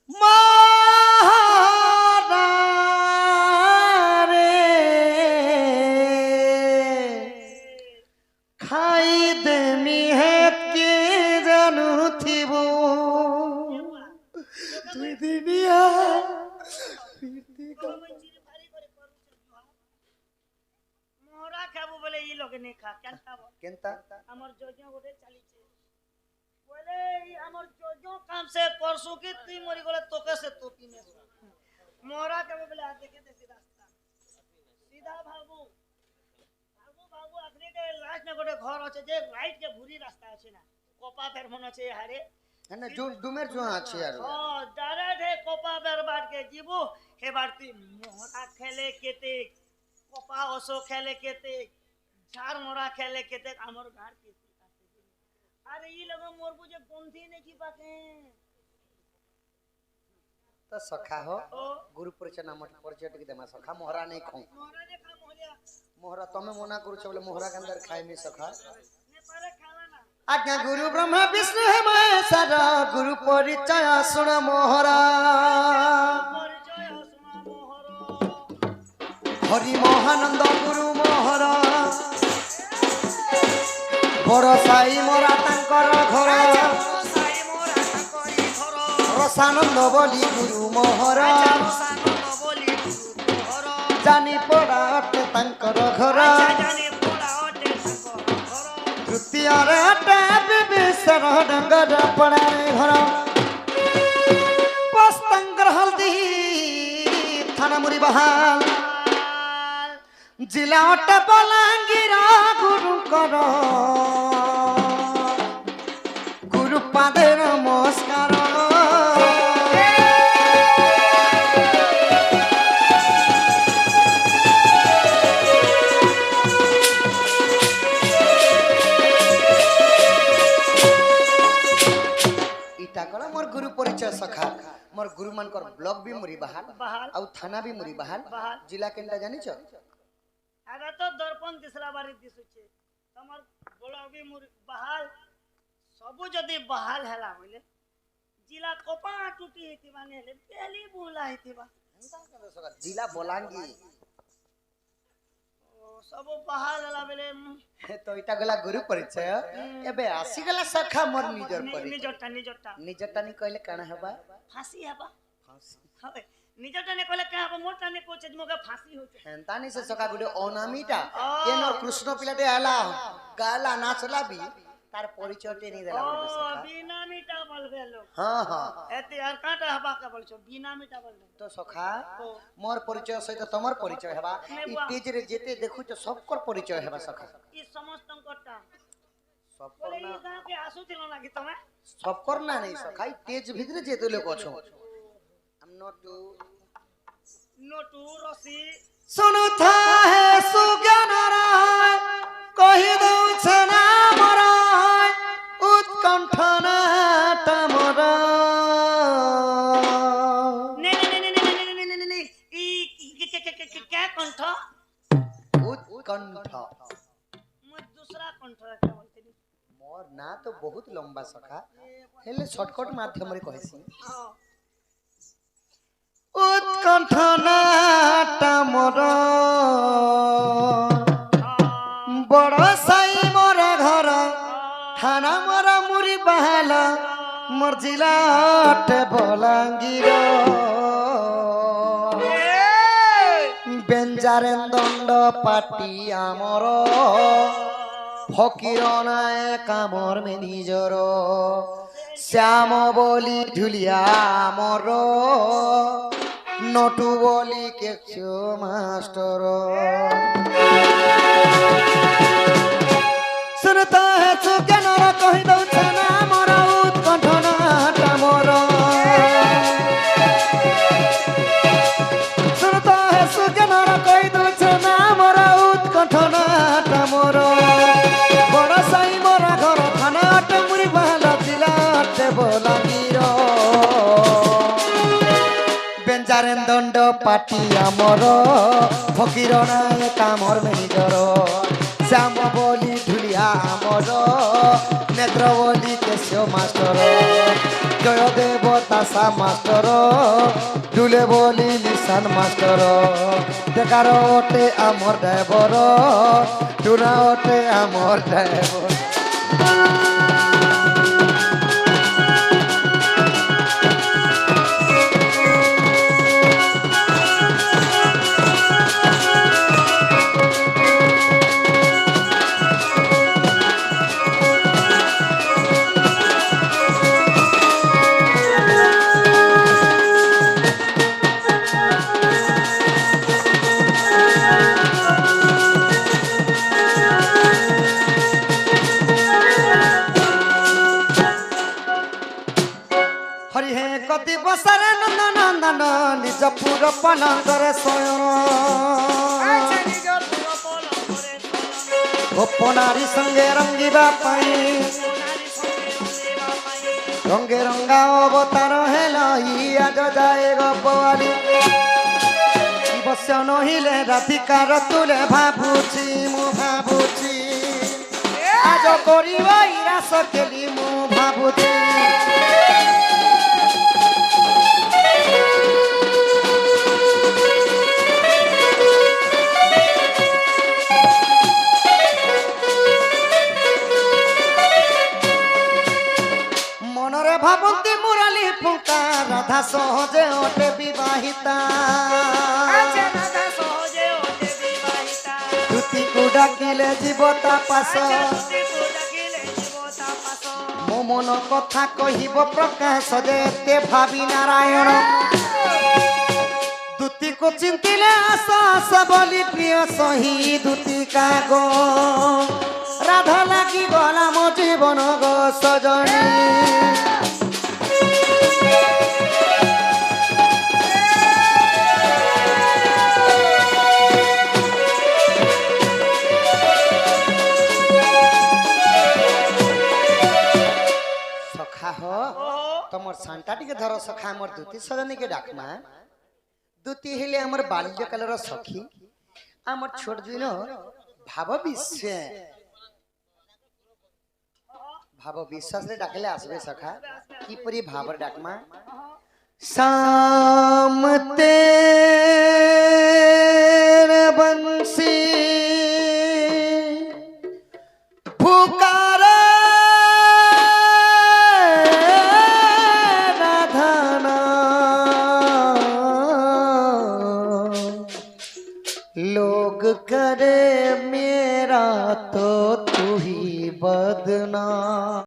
মারে খাই দেমি হেত কি জানু থিব তুই দিনিয়া মোহরা খাবো বলে ই লগে নে খা কেন খাবো কেনতা আমার যজ্ঞ গোটে চালিছে বলে আমার যজ্ঞ কাম সে করছু কি তুই মরি গলে তোকে সে তোপি নে মোহরা খাবো বলে আর দেখে দেখি রাস্তা সিধা ভাবু ভাবু ভাবু আপনি কে লাস্ট না গোটে ঘর আছে যে রাইট কে ভুরি রাস্তা আছে না কোপা ফের মন আছে হারে না ডুমের জোয়া আছে আর ও ডাইরেক্ট হে কোপা বের বাট কে জিবু হেবার তুই মোহরা খেলে কেতে কোপা ওসো খেলে কেতে ঝাড় মরা খেলে কেতে আমার ঘর কেতে আরে ই লগা মোর বুঝে গন্ধি নে কি পাকে তো সখা हो ও गुरु परिचय नाम परिचय टिक देमा सखा मोहरा नहीं खाऊ मोहरा ने खा मोहलिया मोहरा तमे मना करू छ बोले मोहरा के अंदर खाई में सखा ने पारे खाला ना आज्ञा गुरु ब्रह्मा विष्णु महेश्वर गुरु परिचय सुन मोहरा परिचय सुना मोहरा हरि महानंद गुरु मोहरा बड़ साई मोरा तांकर घर साई मोरा करी घर रसानंद बोली गुरु मोहरा सानंद बोली मोहरा जानी पड़ा तांकर घर जाने पोड़ा ओटे घर तृतीय रे विश्वर डंगर पड़ा घर पस्तंगर हल्दी थाना मुरी बहाल जिला ओटे बलांगीर गुरु करो गुरु पादे नमस्कार इटा कला मोर गुरु परिचय सखा मोर गुरु मानकर ब्लॉक भी मुरी बहाल बहाल आउ थाना भी मुरी बहाल बहाल जिला केनटा जानि छ आगा तो दर्पण दिसला बारी दिसुचे तमर बोला भी मुर बहाल सबु जदी बहाल हैला होले जिला कोपा टूटी हेती माने ले पहली बुला हेती बा जिला बोलांगी ओ सब बहाल हैला बेले तो इटा गला गुरु परिचय एबे आसी गला सखा मोर निजर परिचय निजटा निजरटा नि कहले काना हेबा फांसी हेबा हवे निजटा ने कहले का हेबा मोटा ने कोचे मोगा फांसी होचे हेंता नि से सखा गुडे ओनामीटा केनो कृष्ण पिलाटे आला गाला नाचला भी तार परिचयटे नि देला बोले ओ सखा बिना मीठा बोलबे लोग हां हां एते यार काटा हेबा का बोलछो बिना मीठा बोलबे तो सखा मोर परिचय सहित तमर परिचय हेबा इ तेज रे जेते देखु छ सबकर परिचय हेबा सखा ई समस्त कोटा सबकर बोले ना ई गांव के आसु थिलो ना कि तमे सबकर ना नहीं सखा इ तेज भितरे जेते लोग अछो हम नॉट टू नोटू रसी सुनु था है सुज्ञान राय कहि दउ छना मराय उत्कंठ नाटमरा ने ई क्या कंठ उत्कंठ मैं दूसरा कंठ क्या बोलते नी मोर ना तो बहुत लंबा सखा हेले शॉर्टकट माध्यम रे कहसी हां उत्कंठ नाटमरा बड़ साई मोर घर थाना मोर मुरी बहाल मोर जिला अटे बलांगीर बेंजारेन दंड पाटी आमर फकीर नाय कामर में निजर श्याम बोली ढुलिया आमर नटू बोली केक्यो मास्टर सुनता है चुके नरा कहि दउ छना मोरा उत्कंठ नाटा मोर सुनता है चुके नरा कहि दउ छना मोरा उत्कंठ नाटा मोर बड़ साई मोरा घर थाना अटे मुरी बहाल जिला अटे बलांगीर बेंजारेन दंड पाटी आमर फकीर नाय कामर में निजर श्याम बोली ढुलिया आमर नेत्र बोली केशव मास्टर জয়দেব দাসা মাস্টর দুলে বলি লিসান মাস্টর দেখার ওটে আমার ড্রাইভর টুনা ওটে আমার ড্রাইভর হরি হে কতি বসারে নন্দ নন্দন নিজ পুর পলঙ্করে শয়ন গোপনারী সঙ্গে রঙ্গিবা পাই রঙ্গে রঙ্গা অবতার হেল আজ যায় গোপালী বস নহিলে রাধিকার তুলে ভাবুছি মু ভাবুছি আজ করিব রাস কেলি মু ভাবুছি মনরে ভাবন্তি মুরালি ফুঙ্কা রাধা সহজে ওঠে বিবাহিতা দুতিকু ডাকিলে জীব তা পাশ মো মন কথা কহিব প্রকাশ যে এতে ভাবি নারায়ণ দুতিকু চিন্তিলে আস আস বলি প্রিয় সহি দুতিকা গো রাধা লাগি গলা মো জীবন গো সজনী সখা হো তোমার সান্টা টিকে ধর সখা আমার দুতি সজনী কে ডাকমা দুতি হেলে আমার বাল্য কালের সখী আমার ছোট দিন ভাব বিশ্বাস রে ডাকলে আসবে সখা কিপরি ভাবর ডাকমা শাম তেরে বংশী পুকারে রাধানা लोग करे मेरा तो तू ही बदनाम